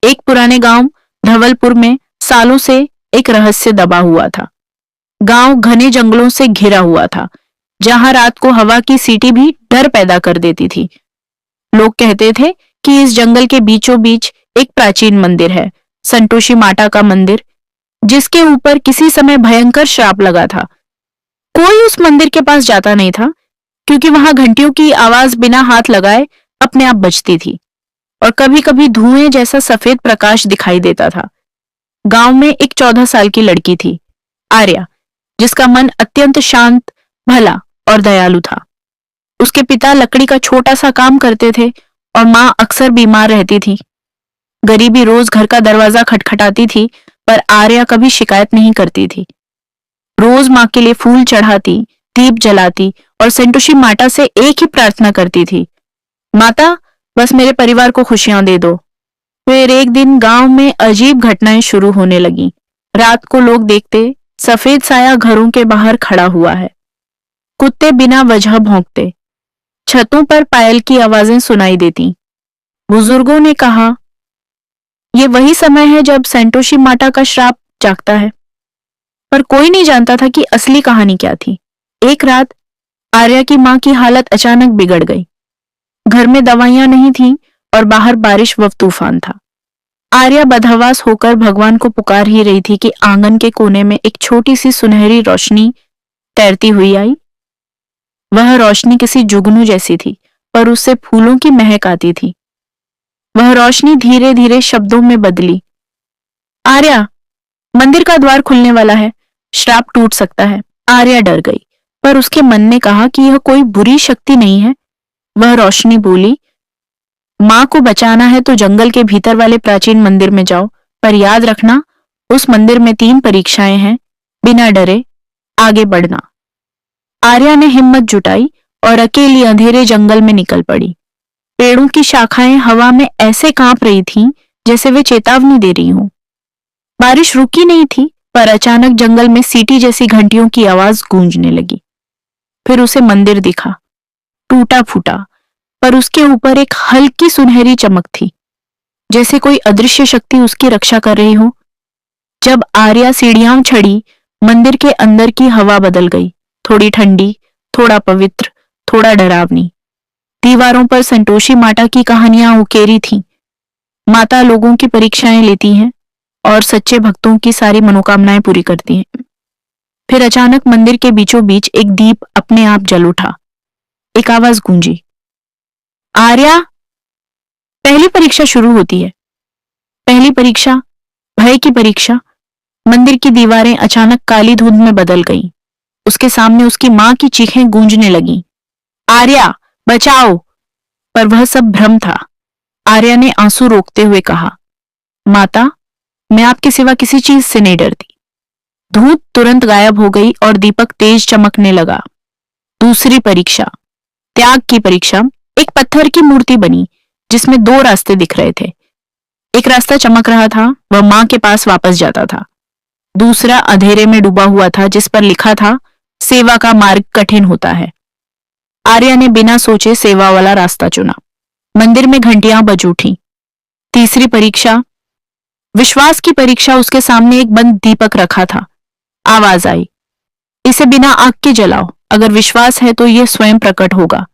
एक पुराने गांव धवलपुर में सालों से एक रहस्य दबा हुआ था। गांव घने जंगलों से घिरा हुआ था, जहां रात को हवा की सीटी भी डर पैदा कर देती थी। लोग कहते थे कि इस जंगल के बीचों बीच एक प्राचीन मंदिर है, संतोषी माता का मंदिर, जिसके ऊपर किसी समय भयंकर श्राप लगा था। कोई उस मंदिर के पास जाता नहीं था, क्योंकि वहां घंटियों की आवाज बिना हाथ लगाए अपने आप बजती थी और कभी कभी धुएं जैसा सफेद प्रकाश दिखाई देता था। गांव में एक 14 साल की लड़की थी, आर्या, जिसका मन अत्यंत शांत, भला और दयालु था। उसके पिता लकड़ी का छोटा सा काम करते थे और माँ अक्सर बीमार रहती थी। गरीबी रोज घर का दरवाजा खटखटाती थी, पर आर्या कभी शिकायत नहीं करती थी। रोज माँ के लिए फूल चढ़ाती, दीप जलाती और संतोषी माता से एक ही प्रार्थना करती थी, माता बस मेरे परिवार को खुशियां दे दो। फिर एक दिन गांव में अजीब घटनाएं शुरू होने लगी। रात को लोग देखते, सफेद साया घरों के बाहर खड़ा हुआ है। कुत्ते बिना वजह भौंकते, छतों पर पायल की आवाजें सुनाई देती। बुजुर्गों ने कहा, ये वही समय है जब संतोषी माता का श्राप जागता है। पर कोई नहीं जानता था कि असली कहानी क्या थी। एक रात आर्या की मां की हालत अचानक बिगड़ गई। घर में दवाइयां नहीं थीं और बाहर बारिश व तूफान था। आर्या बदहवास होकर भगवान को पुकार ही रही थी कि आंगन के कोने में एक छोटी सी सुनहरी रोशनी तैरती हुई आई। वह रोशनी किसी जुगनू जैसी थी, पर उससे फूलों की महक आती थी। वह रोशनी धीरे धीरे शब्दों में बदली, आर्या, मंदिर का द्वार खुलने वाला है, श्राप टूट सकता है। आर्या डर गई, पर उसके मन ने कहा कि यह कोई बुरी शक्ति नहीं है। वह रोशनी बोली, मां को बचाना है तो जंगल के भीतर वाले प्राचीन मंदिर में जाओ, पर याद रखना उस मंदिर में 3 परीक्षाएं हैं, बिना डरे आगे बढ़ना। आर्या ने हिम्मत जुटाई और अकेली अंधेरे जंगल में निकल पड़ी। पेड़ों की शाखाएं हवा में ऐसे कांप रही थीं जैसे वे चेतावनी दे रही हों। बारिश रुकी नहीं थी, पर अचानक जंगल में सीटी जैसी घंटियों की आवाज गूंजने लगी। फिर उसे मंदिर दिखा, टूटा फूटा, पर उसके ऊपर एक हल्की सुनहरी चमक थी, जैसे कोई अदृश्य शक्ति उसकी रक्षा कर रही हो। जब आर्या सीढ़ियां चढ़ी, मंदिर के अंदर की हवा बदल गई, थोड़ी ठंडी, थोड़ा पवित्र, थोड़ा डरावनी। दीवारों पर संतोषी माता की कहानियां उकेरी थीं। माता लोगों की परीक्षाएं लेती हैं और सच्चे भक्तों की सारी मनोकामनाएं पूरी करती हैं। फिर अचानक मंदिर के बीचों बीच एक दीप अपने आप जल उठा। एक आवाज गूंजी, आर्या, पहली परीक्षा शुरू होती है। पहली परीक्षा, भय की परीक्षा। मंदिर की दीवारें अचानक काली धुंध में बदल गईं। उसके सामने उसकी मां की चीखें गूंजने लगीं, आर्या, बचाओ। पर वह सब भ्रम था। आर्या ने आंसू रोकते हुए कहा, माता, मैं आपके सिवा किसी चीज से नहीं डरती। धूप तुरंत गायब हो गई और दीपक तेज चमकने लगा। दूसरी परीक्षा, त्याग की परीक्षा। एक पत्थर की मूर्ति बनी जिसमें 2 रास्ते दिख रहे थे। एक रास्ता चमक रहा था, वह मां के पास वापस जाता था। दूसरा अंधेरे में डूबा हुआ था, जिस पर लिखा था, सेवा का मार्ग कठिन होता है। आर्या ने बिना सोचे सेवा वाला रास्ता चुना। मंदिर में घंटियां बज उठी। तीसरी परीक्षा, विश्वास की परीक्षा। उसके सामने एक बंद दीपक रखा था। आवाज आई, इसे बिना आग के जलाओ, अगर विश्वास है तो यह स्वयं प्रकट होगा।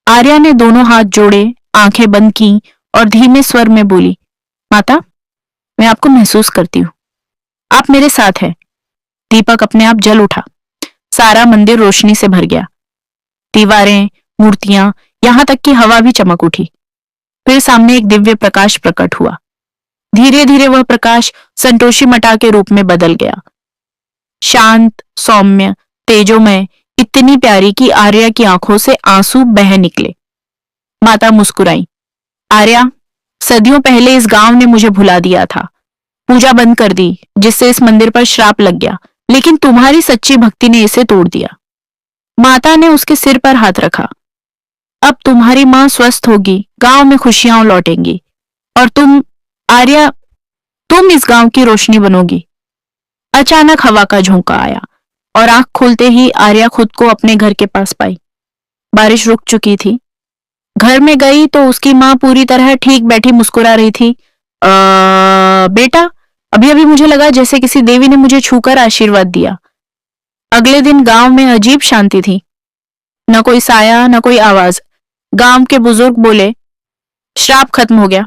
आर्या ने दोनों हाथ जोड़े, आंखें बंद की और धीमे स्वर में बोली, माता, मैं आपको महसूस करती हूं, आप मेरे साथ हैं। दीपक अपने आप जल उठा। सारा मंदिर रोशनी से भर गया। दीवारें, मूर्तियां, यहां तक कि हवा भी चमक उठी। फिर सामने एक दिव्य प्रकाश प्रकट हुआ। धीरे धीरे वह प्रकाश संतोषी माता के रूप में बदल गया। शांत, सौम्य, तेजोमय, इतनी प्यारी कि आर्या की आंखों से आंसू बह निकले। माता मुस्कुराई, आर्या, सदियों पहले इस गांव ने मुझे भुला दिया था, पूजा बंद कर दी, जिससे इस मंदिर पर श्राप लग गया, लेकिन तुम्हारी सच्ची भक्ति ने इसे तोड़ दिया। माता ने उसके सिर पर हाथ रखा। अब तुम्हारी मां स्वस्थ होगी, गांव में खुशियां लौटेंगी और तुम, आर्या, तुम इस गांव की रोशनी बनोगी। अचानक हवा का झोंका आया और आंख खोलते ही आर्या खुद को अपने घर के पास पाई। बारिश रुक चुकी थी। घर में गई तो उसकी मां पूरी तरह ठीक बैठी मुस्कुरा रही थी। बेटा, अभी अभी मुझे लगा जैसे किसी देवी ने मुझे छूकर आशीर्वाद दिया। अगले दिन गांव में अजीब शांति थी। न कोई साया, न कोई आवाज। गांव के बुजुर्ग बोले, श्राप खत्म हो गया।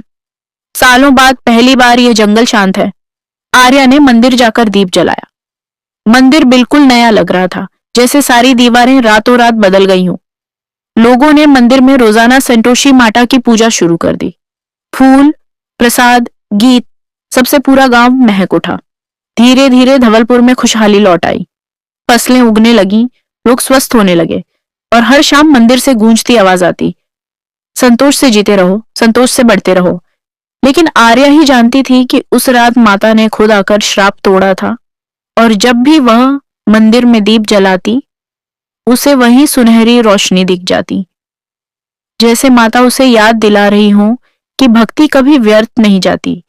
सालों बाद पहली बार ये जंगल शांत है। आर्या ने मंदिर जाकर दीप जलाया। मंदिर बिल्कुल नया लग रहा था, जैसे सारी दीवारें रातों रात बदल गई हों। लोगों ने मंदिर में रोजाना संतोषी माता की पूजा शुरू कर दी। फूल, प्रसाद, गीत, सबसे पूरा गांव महक उठा। धीरे धीरे धवलपुर में खुशहाली लौट आई। फसलें उगने लगीं, लोग स्वस्थ होने लगे और हर शाम मंदिर से गूंजती आवाज आती, संतोष से जीते रहो, संतोष से बढ़ते रहो। लेकिन आर्या ही जानती थी कि उस रात माता ने खुद आकर श्राप तोड़ा था और जब भी वह मंदिर में दीप जलाती, उसे वही सुनहरी रोशनी दिख जाती, जैसे माता उसे याद दिला रही हो कि भक्ति कभी व्यर्थ नहीं जाती,